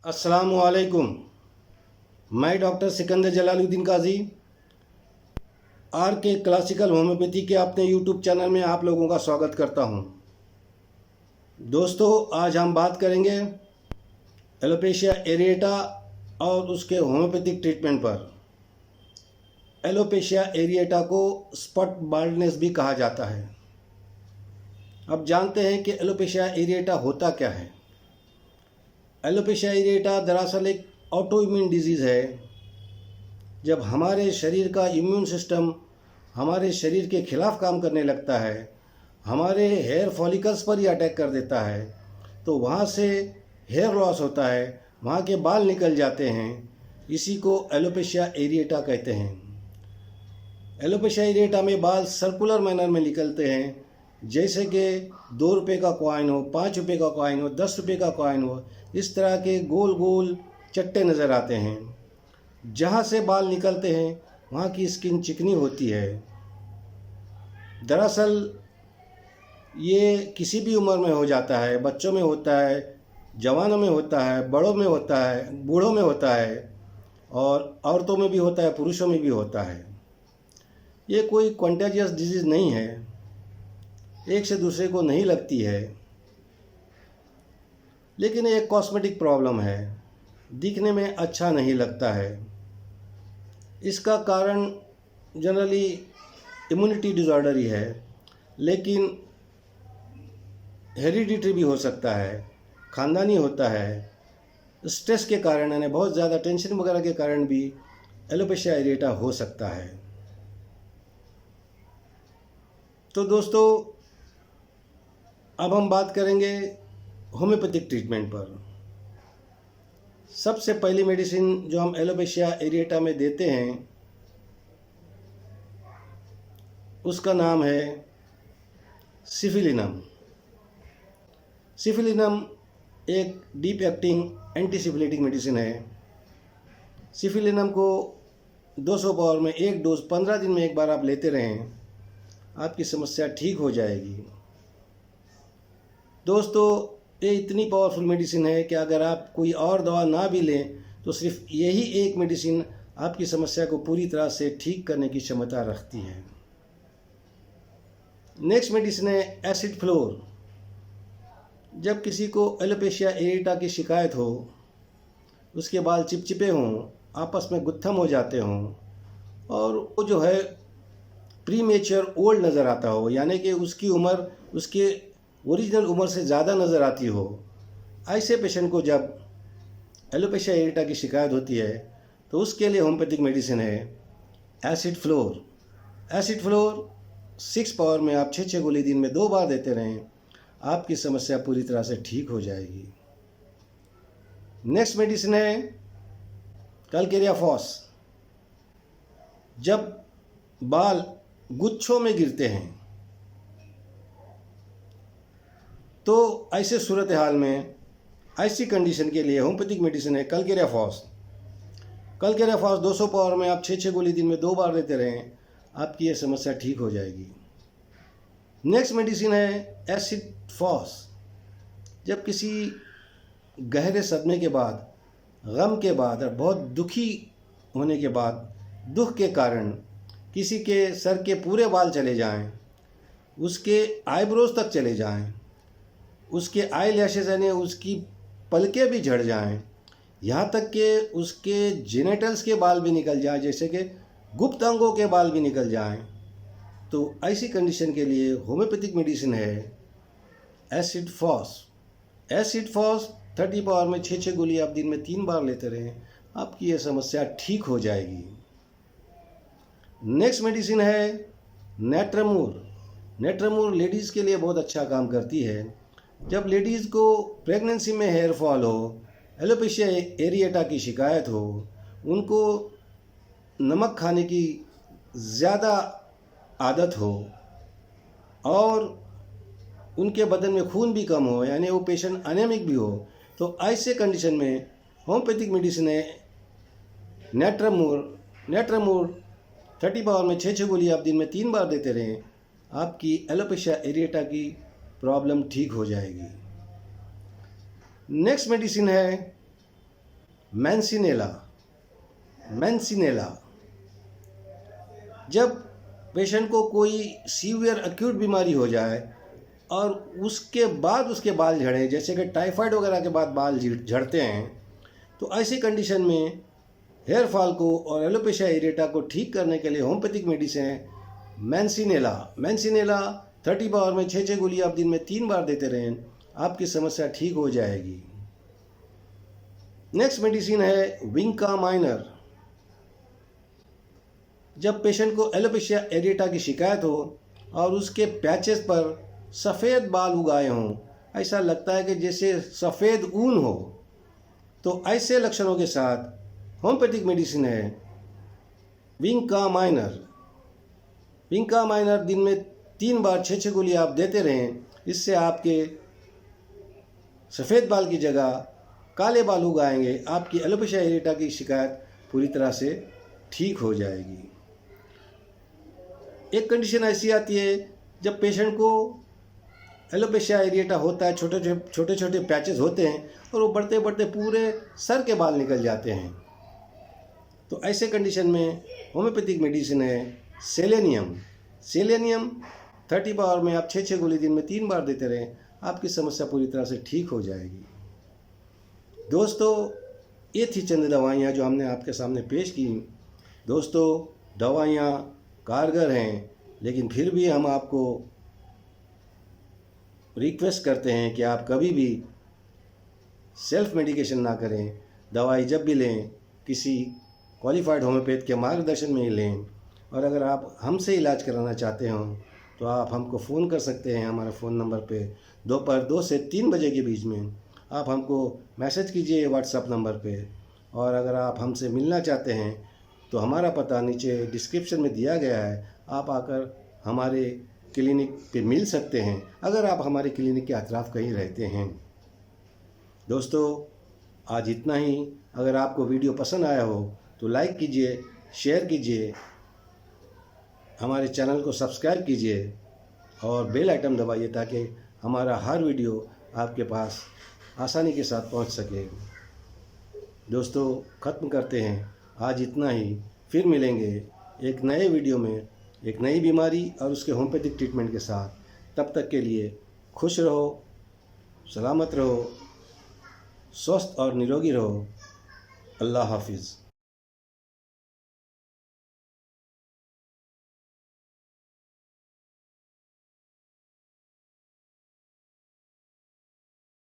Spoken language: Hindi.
अस्सलामुअलैकुम। मैं डॉक्टर सिकंदर जलालुद्दीन काजी आर के क्लासिकल होम्योपैथी के अपने यूट्यूब चैनल में आप लोगों का स्वागत करता हूं। दोस्तों, आज हम बात करेंगे एलोपेशिया एरिएटा और उसके होम्योपैथिक ट्रीटमेंट पर। एलोपेशिया एरिएटा को स्पॉट बाल्डनेस भी कहा जाता है। अब जानते हैं कि एलोपेशिया एरिएटा होता क्या है। एलोपेशिया एरिएटा दरअसल एक ऑटो इम्यून डिजीज़ है। जब हमारे शरीर का इम्यून सिस्टम हमारे शरीर के खिलाफ काम करने लगता है, हमारे हेयर फॉलिकल्स पर ही अटैक कर देता है, तो वहाँ से हेयर लॉस होता है, वहाँ के बाल निकल जाते हैं। इसी को एलोपेशिया एरिएटा कहते हैं। एलोपेशिया एरिएटा में बाल सर्कुलर मैनर में निकलते हैं, जैसे कि 2 रुपये का कॉइन हो, 5 रुपये का कॉइन हो, 10 रुपये का कॉइन हो। इस तरह के गोल गोल चट्टे नज़र आते हैं। जहाँ से बाल निकलते हैं वहाँ की स्किन चिकनी होती है। दरअसल ये किसी भी उम्र में हो जाता है। बच्चों में होता है, जवानों में होता है, बड़ों में होता है, बूढ़ों में होता है, और औरतों में भी होता है, पुरुषों में भी होता है। ये कोई कंटेजियस डिजीज़ नहीं है, एक से दूसरे को नहीं लगती है, लेकिन एक कॉस्मेटिक प्रॉब्लम है, दिखने में अच्छा नहीं लगता है। इसका कारण जनरली इम्यूनिटी डिसऑर्डर ही है, लेकिन हेरिडिटरी भी हो सकता है, ख़ानदानी होता है। स्ट्रेस के कारण, यानी बहुत ज़्यादा टेंशन वगैरह के कारण भी एलोपेशिया एरिएटा हो सकता है। तो दोस्तों, अब हम बात करेंगे होम्योपैथिक ट्रीटमेंट पर। सबसे पहली मेडिसिन जो हम एलोपेशिया एरिएटा में देते हैं उसका नाम है सिफिलिनम। सिफिलिनम एक डीप एक्टिंग एंटीसिफिलिटिक मेडिसिन है। सिफिलिनम को 200 पावर में एक डोज 15 दिन में एक बार आप लेते रहें, आपकी समस्या ठीक हो जाएगी। दोस्तों, ये इतनी पावरफुल मेडिसिन है कि अगर आप कोई और दवा ना भी लें तो सिर्फ यही एक मेडिसिन आपकी समस्या को पूरी तरह से ठीक करने की क्षमता रखती है। नेक्स्ट मेडिसिन है एसिड फ्लोर। जब किसी को एलोपेशिया एरिएटा की शिकायत हो, उसके बाल चिपचिपे हों, आपस में गुत्थम हो जाते हों, और वो जो है प्रीमेच्योर ओल्ड नज़र आता हो, यानी कि उसकी उम्र उसके ओरिजिनल उम्र से ज़्यादा नज़र आती हो, ऐसे पेशेंट को जब एलोपेशिया एरिएटा की शिकायत होती है तो उसके लिए होम्योपैथिक मेडिसिन है acid floor. Acid floor 6 power में आप 6 गोली दिन में 2 बार देते रहें, आपकी समस्या पूरी तरह से ठीक हो जाएगी। नेक्स्ट मेडिसिन है कैलकेरिया फॉस। जब बाल गुच्छों में गिरते हैं तो ऐसे सूरत हाल में, ऐसी कंडीशन के लिए होम्योपैथिक मेडिसिन है calcarea phos. Calcarea phos 200 power में आप 6 गोली दिन में 2 बार देते रहें, आपकी ये समस्या ठीक हो जाएगी। नेक्स्ट मेडिसिन है एसिड फॉस। जब किसी गहरे सदमे के बाद, गम के बाद और बहुत दुखी होने के बाद, दुख के कारण किसी के सर के पूरे बाल चले जाएं, उसके आईब्रोज तक चले जाएं, उसके आई लैशेज यानी उसकी पलकें भी झड़ जाएं, यहाँ तक कि उसके जेनिटल्स के बाल भी निकल जाएं, जैसे कि गुप्त अंगों के बाल भी निकल जाएं, तो ऐसी कंडीशन के लिए होम्योपैथिक मेडिसिन है acid phos. Acid phos 30 power में 6 गोली आप दिन में 3 बार लेते रहें, आपकी ये समस्या ठीक हो जाएगी। नेक्स्ट मेडिसिन है नेट्रमूर। नेट्रमूर लेडीज़ के लिए बहुत अच्छा काम करती है। जब लेडीज़ को प्रेगनेंसी में हेयर फॉल हो, एलोपेशिया एरिएटा की शिकायत हो, उनको नमक खाने की ज़्यादा आदत हो और उनके बदन में खून भी कम हो, यानी वो पेशेंट अनेमिक भी हो, तो ऐसे कंडीशन में होम्योपैथिक मेडिसिन है नेट्रमूर। नेट्रमूर 30 पावर में 6 गोली आप दिन में 3 बार देते रहें, आपकी एलोपेशिया एरिएटा की प्रॉब्लम ठीक हो जाएगी। नेक्स्ट मेडिसिन है मैंसिनेला। जब पेशेंट को कोई सीवियर एक्यूट बीमारी हो जाए और उसके बाद उसके बाल झड़े, जैसे कि टाइफाइड वगैरह के बाद बाल झड़ते हैं, तो ऐसी कंडीशन में हेयर फॉल को और एलोपेशिया एरिएटा को ठीक करने के लिए होम्योपैथिक मेडिसिन है मैंसिनेला 30 पावर में 6 गोली आप दिन में 3 बार देते रहें, आपकी समस्या ठीक हो जाएगी। नेक्स्ट मेडिसिन है विंका माइनर। जब पेशेंट को एलोपेशिया एरिएटा की शिकायत हो और उसके पैचेस पर सफ़ेद बाल उगाए हों, ऐसा लगता है कि जैसे सफ़ेद ऊन हो, तो ऐसे लक्षणों के साथ होम्योपैथिक मेडिसिन है विंका माइनर दिन में 3 बार 6 गोली आप देते रहें, इससे आपके सफ़ेद बाल की जगह काले बाल उगाएंगे, आपकी एलोपेशिया एरिएटा की शिकायत पूरी तरह से ठीक हो जाएगी। एक कंडीशन ऐसी आती है जब पेशेंट को एलोपेशिया एरिएटा होता है, छोटे छोटे पैचेस होते हैं और वो बढ़ते बढ़ते पूरे सर के बाल निकल जाते हैं, तो ऐसे कंडीशन में होम्योपैथिक मेडिसिन है सेलेनियम 30 पावर में आप 6 गोली दिन में 3 बार देते रहें, आपकी समस्या पूरी तरह से ठीक हो जाएगी। दोस्तों, ये थी चंद दवाइयाँ जो हमने आपके सामने पेश की। दोस्तों, दवाइयाँ कारगर हैं, लेकिन फिर भी हम आपको रिक्वेस्ट करते हैं कि आप कभी भी सेल्फ मेडिकेशन ना करें। दवाई जब भी लें किसी क्वालिफाइड होम्योपैथ के मार्गदर्शन में ही लें, और अगर आप हमसे इलाज कराना चाहते हो तो आप हमको फ़ोन कर सकते हैं। हमारा फ़ोन नंबर पे दोपहर 2 से 3 बजे के बीच में आप हमको मैसेज कीजिए व्हाट्सएप नंबर पे, और अगर आप हमसे मिलना चाहते हैं तो हमारा पता नीचे डिस्क्रिप्शन में दिया गया है, आप आकर हमारे क्लिनिक पे मिल सकते हैं अगर आप हमारे क्लिनिक के अतराफ़ कहीं रहते हैं। दोस्तों, आज इतना ही। अगर आपको वीडियो पसंद आया हो तो लाइक कीजिए, शेयर कीजिए, हमारे चैनल को सब्सक्राइब कीजिए और बेल आइटम दबाइए ताकि हमारा हर वीडियो आपके पास आसानी के साथ पहुंच सके। दोस्तों, ख़त्म करते हैं आज इतना ही। फिर मिलेंगे एक नए वीडियो में एक नई बीमारी और उसके होम्योपैथिक ट्रीटमेंट के साथ। तब तक के लिए खुश रहो, सलामत रहो, स्वस्थ और निरोगी रहो। अल्लाह हाफिज़।